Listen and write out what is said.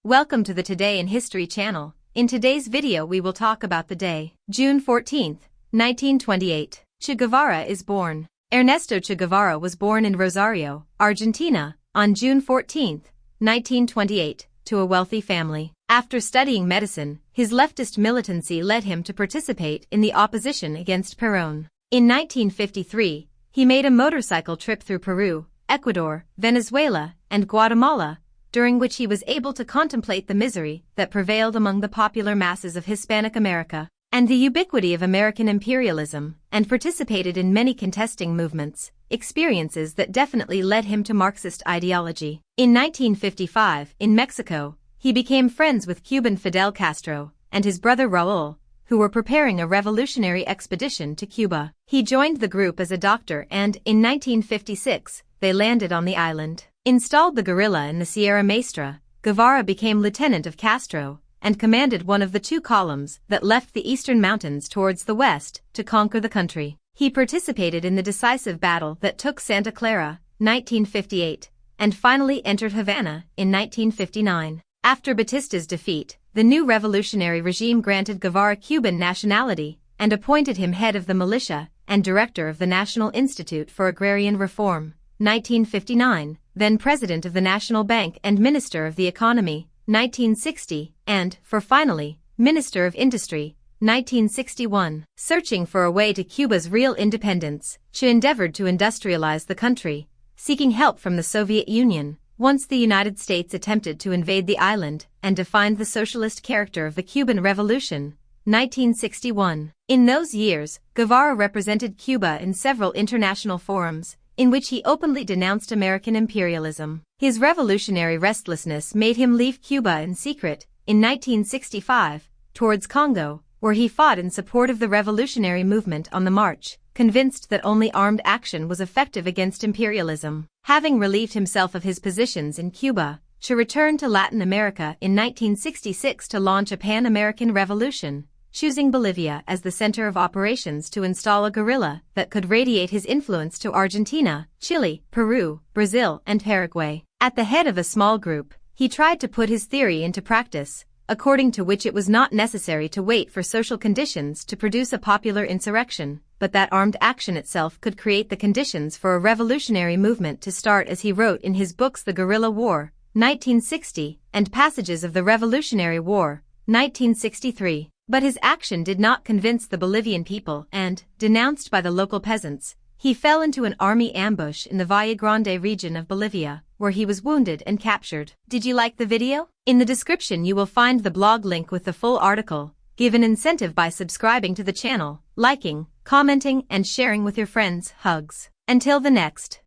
Welcome to the Today in History channel. In today's video we will talk about the day, June 14, 1928. Che Guevara is born. Ernesto Che Guevara was born in Rosario, Argentina, on June 14, 1928, to a wealthy family. After studying medicine, his leftist militancy led him to participate in the opposition against Perón. In 1953, he made a motorcycle trip through Peru, Ecuador, Venezuela, and Guatemala, during which he was able to contemplate the misery that prevailed among the popular masses of Hispanic America, and the ubiquity of American imperialism, and participated in many contesting movements, experiences that definitely led him to Marxist ideology. In 1955, in Mexico, he became friends with Cuban Fidel Castro and his brother Raúl, who were preparing a revolutionary expedition to Cuba. He joined the group as a doctor and, in 1956, they landed on the island. Installed the guerrilla in the Sierra Maestra, Guevara became lieutenant of Castro and commanded one of the two columns that left the eastern mountains towards the west to conquer the country. He participated in the decisive battle that took Santa Clara, 1958, and finally entered Havana in 1959. After Batista's defeat, the new revolutionary regime granted Guevara Cuban nationality and appointed him head of the militia and director of the National Institute for Agrarian Reform, 1959, then president of the National Bank and Minister of the Economy, 1960, and, finally, Minister of Industry, 1961. Searching for a way to Cuba's real independence, Che endeavored to industrialize the country, seeking help from the Soviet Union, once the United States attempted to invade the island and defined the socialist character of the Cuban Revolution, 1961. In those years, Guevara represented Cuba in several international forums, in which he openly denounced American imperialism. His revolutionary restlessness made him leave Cuba in secret, in 1965, towards Congo, where he fought in support of the revolutionary movement on the march, convinced that only armed action was effective against imperialism. Having relieved himself of his positions in Cuba, Che returned to Latin America in 1966 to launch a Pan-American revolution, choosing Bolivia as the center of operations to install a guerrilla that could radiate his influence to Argentina, Chile, Peru, Brazil, and Paraguay. At the head of a small group, he tried to put his theory into practice, according to which it was not necessary to wait for social conditions to produce a popular insurrection, but that armed action itself could create the conditions for a revolutionary movement to start, as he wrote in his books The Guerrilla War, 1960, and Passages of the Revolutionary War, 1963. But his action did not convince the Bolivian people and, denounced by the local peasants, he fell into an army ambush in the Valle Grande region of Bolivia, where he was wounded and captured. Did you like the video? In the description you will find the blog link with the full article. Give an incentive by subscribing to the channel, liking, commenting, and sharing with your friends. Hugs. Until the next.